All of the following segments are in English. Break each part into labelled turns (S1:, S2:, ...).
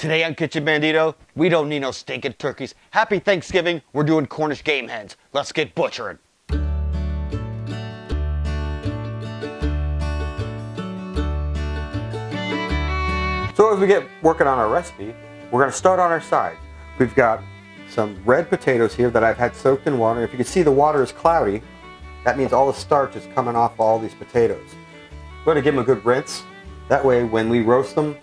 S1: Today on Kitchen Bandito, we don't need no stinking turkeys. Happy Thanksgiving, we're doing Cornish game hens. Let's get butchering. So as we get working on our recipe, we're gonna start on our sides. We've got some red potatoes here that I've had soaked in water. If you can see the water is cloudy, that means all the starch is coming off all these potatoes. We're gonna give them a good rinse. That way when we roast them,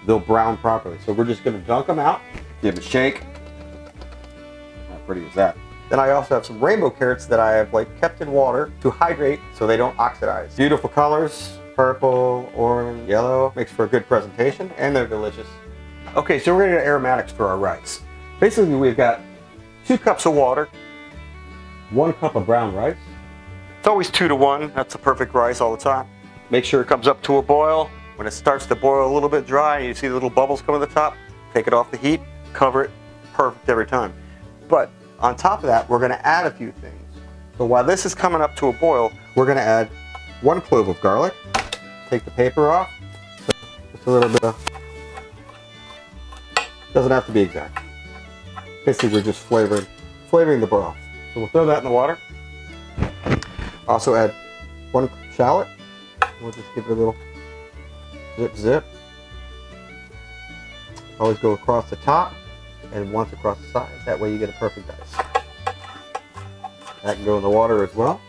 S1: they'll brown properly. So we're just gonna dunk them out, give them a shake. How pretty is that? Then I also have some rainbow carrots that I have kept in water to hydrate so they don't oxidize. Beautiful colors, purple, orange, yellow. Makes for a good presentation and they're delicious. Okay, so we're gonna get aromatics for our rice. Basically we've got 2 cups of water, 1 cup of brown rice. It's always 2 to 1, that's the perfect rice all the time. Make sure it comes up to a boil. When it starts to boil a little bit dry, you see the little bubbles come to the top, take it off the heat, cover it, perfect every time. But on top of that, we're gonna add a few things. So while this is coming up to a boil, we're gonna add 1 clove of garlic, take the paper off, just a little bit of, doesn't have to be exact. Basically we're just flavoring the broth. So we'll throw that in the water. Also add 1 shallot, we'll just give it a little zip. Always go across the top and once across the side. That way you get a perfect dice. That can go in the water as well.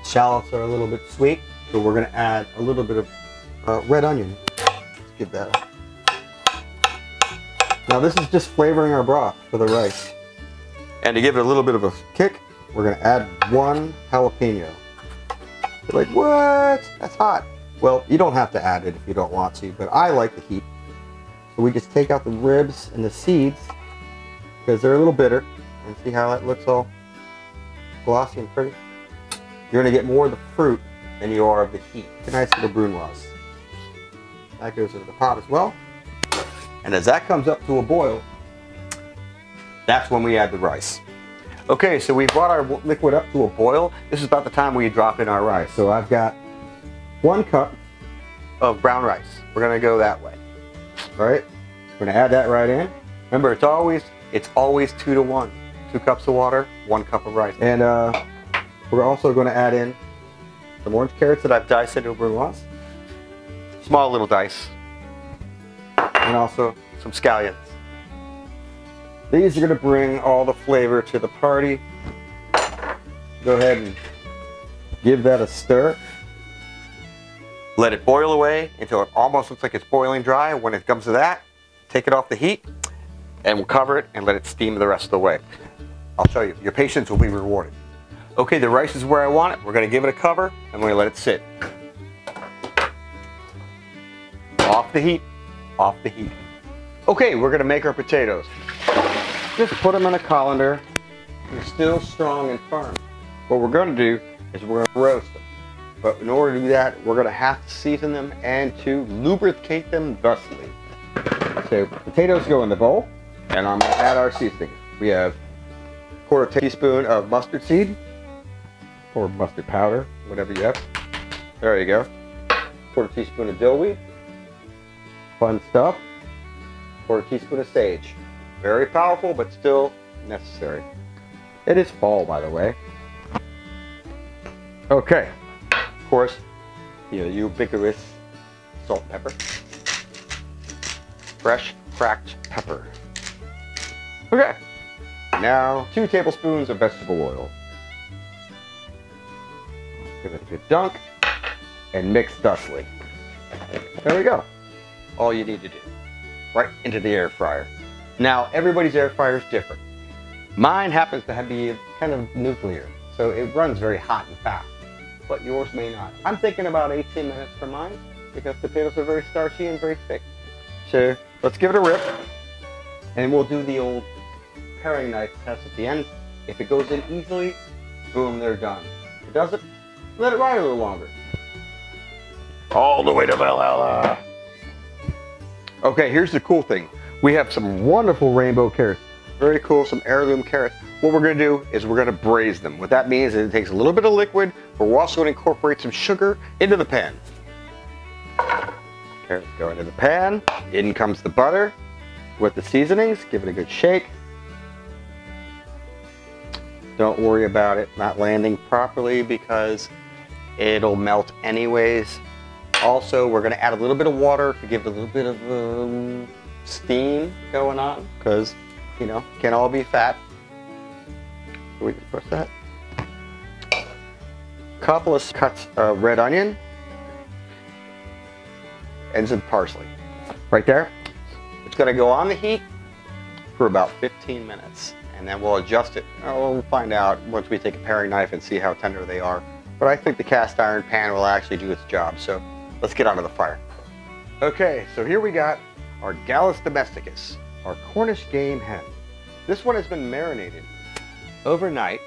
S1: Shallots are a little bit sweet, so we're going to add a little bit of red onion. Let's give that a... Now this is just flavoring our broth for the rice. And to give it a little bit of a kick, we're going to add 1 jalapeno. You're like, what? That's hot. Well, you don't have to add it if you don't want to, but I like the heat. So we just take out the ribs and the seeds because they're a little bitter. And see how that looks all glossy and pretty? You're going to get more of the fruit than you are of the heat. A nice little brunoise. That goes into the pot as well. And as that comes up to a boil, that's when we add the rice. Okay, so we brought our liquid up to a boil. This is about the time we drop in our rice. So I've got 1 cup of brown rice. We're gonna go that way. All right, we're gonna add that right in. Remember, it's always 2 to 1. 2 cups of water, 1 cup of rice. And we're also gonna add in some orange carrots that I've diced into a brunoise. Small little dice. And also some scallions. These are gonna bring all the flavor to the party. Go ahead and give that a stir. Let it boil away until it almost looks like it's boiling dry. When it comes to that, take it off the heat and we'll cover it and let it steam the rest of the way. I'll show you. Your patience will be rewarded. Okay, the rice is where I want it. We're going to give it a cover and we're going to let it sit. Off the heat. Off the heat. Okay, we're going to make our potatoes. Just put them in a colander. They're still strong and firm. What we're going to do is we're going to roast them. But in order to do that, we're going to have to season them and to lubricate them thusly. So potatoes go in the bowl, and I'm going to add our seasoning. We have 1/4 teaspoon of mustard seed, or mustard powder, whatever you have. There you go. 1/4 teaspoon of dill weed. Fun stuff. 1/4 teaspoon of sage. Very powerful, but still necessary. It is fall, by the way. Okay. Of course, the ubiquitous salt and pepper. Fresh cracked pepper. Okay, now 2 tablespoons of vegetable oil. Give it a good dunk and mix thusly. There we go. All you need to do. Right into the air fryer. Now, everybody's air fryer is different. Mine happens to be kind of nuclear, so it runs very hot and fast. But yours may not. I'm thinking about 18 minutes for mine because potatoes are very starchy and very thick. So let's give it a rip and we'll do the old paring knife test at the end. If it goes in easily, boom, they're done. If it doesn't, let it ride a little longer. All the way to Valhalla. Okay, here's the cool thing. We have some wonderful rainbow carrots. Very cool, some heirloom carrots. What we're going to do is we're going to braise them. What that means is it takes a little bit of liquid, but we're also going to incorporate some sugar into the pan. Carrots go into the pan. In comes the butter with the seasonings. Give it a good shake. Don't worry about it not landing properly because it'll melt anyways. Also, we're going to add a little bit of water to give it a little bit of steam going on because, you know, can't all be fat. So we can press that. Couple of cuts of red onion and some parsley. Right there. It's going to go on the heat for about 15 minutes. And then we'll adjust it. We'll find out once we take a paring knife and see how tender they are. But I think the cast iron pan will actually do its job. So let's get onto the fire. Okay, so here we got our Gallus domesticus, our Cornish game hen. This one has been marinated overnight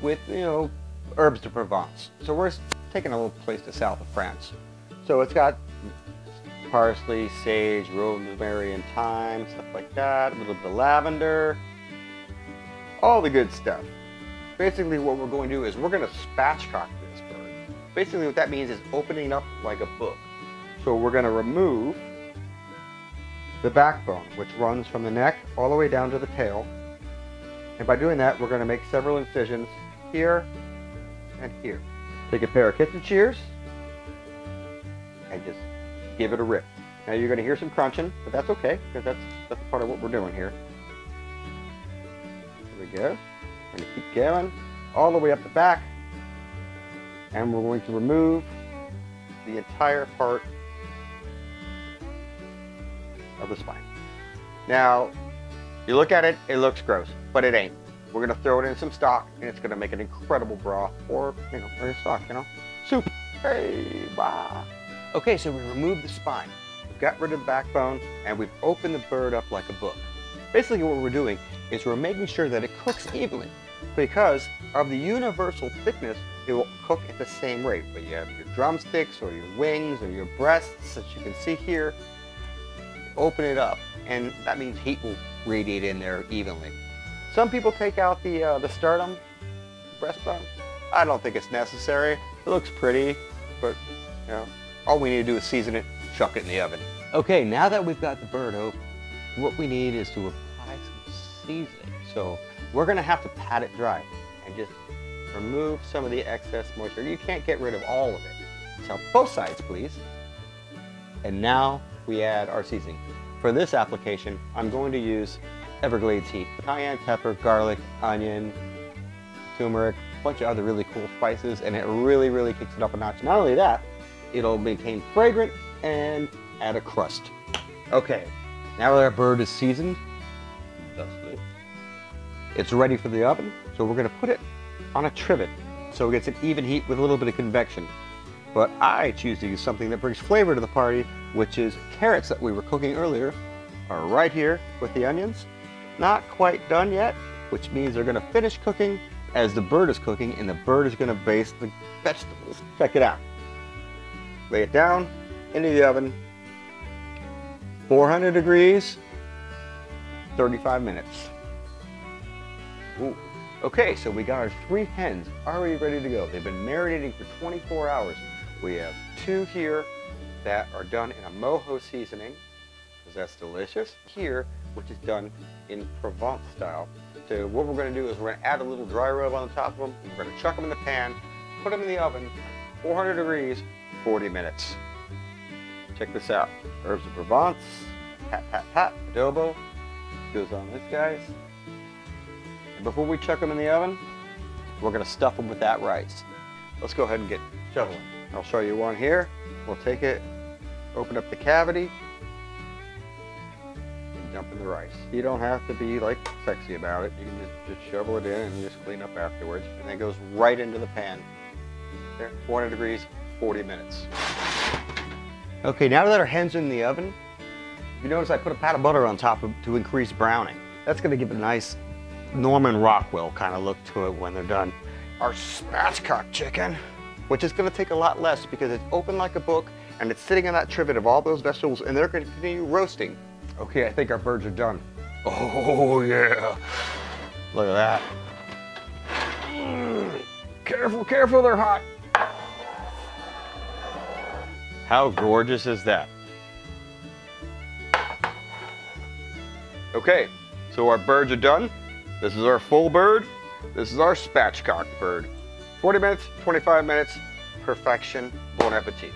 S1: with, you know, herbs de Provence. So we're taking a little place to south of France. So it's got parsley, sage, rosemary, and thyme, stuff like that. A little bit of lavender. All the good stuff. Basically what we're going to do is we're going to spatchcock this bird. Basically what that means is opening up like a book. So we're going to remove the backbone, which runs from the neck all the way down to the tail. And by doing that, we're going to make several incisions here and here. Take a pair of kitchen shears and just give it a rip. Now you're going to hear some crunching, but that's okay because that's part of what we're doing here. There we go. We're going to keep going all the way up the back, and we're going to remove the entire part of the spine. Now, you look at it, it looks gross, but it ain't. We're going to throw it in some stock, and it's going to make an incredible broth, or, you know, or stock, you know, soup. Hey, bah. Okay, so we removed the spine. We've got rid of the backbone, and we've opened the bird up like a book. Basically what we're doing is we're making sure that it cooks evenly. Because of the universal thickness, it will cook at the same rate. But you have your drumsticks or your wings or your breasts, as you can see here. Open it up, and that means heat will radiate in there evenly. Some people take out the sternum, breastbone. I don't think it's necessary. It looks pretty, but you know, all we need to do is season it, chuck it in the oven. Okay, now that we've got the bird open, what we need is to apply some seasoning. So we're gonna have to pat it dry and just remove some of the excess moisture. You can't get rid of all of it. So both sides, please. And now we add our seasoning. For this application, I'm going to use Everglades heat. Cayenne pepper, garlic, onion, turmeric, a bunch of other really cool spices, and it really, really kicks it up a notch. Not only that, it'll maintain fragrant and add a crust. Okay, now that our bird is seasoned, it's ready for the oven, so we're going to put it on a trivet so it gets an even heat with a little bit of convection. But I choose to use something that brings flavor to the party, which is carrots that we were cooking earlier are right here with the onions. Not quite done yet, which means they're going to finish cooking as the bird is cooking, and the bird is going to baste the vegetables. Check it out. Lay it down into the oven, 400 degrees, 35 minutes. Ooh. Okay, so we got our 3 hens already ready to go. They've been marinating for 24 hours. We have 2 here that are done in a mojo seasoning, because that's delicious. Here, which is done in Provence style. So what we're going to do is we're going to add a little dry rub on the top of them. We're going to chuck them in the pan, put them in the oven, 400 degrees, 40 minutes. Check this out. Herbs de Provence, pat, pat, pat, adobo. Goes on this, guys. And before we chuck them in the oven, we're going to stuff them with that rice. Let's go ahead and get shoveling. I'll show you one here. We'll take it, open up the cavity, and dump in the rice. You don't have to be like sexy about it. You can just shovel it in and just clean up afterwards. And it goes right into the pan. There, 400 degrees, 40 minutes. Okay, now that our hens are in the oven, you notice I put a pat of butter on top to increase browning. That's going to give it a nice Norman Rockwell kind of look to it when they're done. Our spatchcock chicken, which is going to take a lot less because it's open like a book and it's sitting in that trivet of all those vegetables, and they're going to continue roasting. Okay, I think our birds are done. Oh yeah, look at that. Careful, careful, they're hot. How gorgeous is that? Okay, so our birds are done. This is our full bird. This is our spatchcock bird. 40 minutes, 25 minutes, perfection. Bon appetit.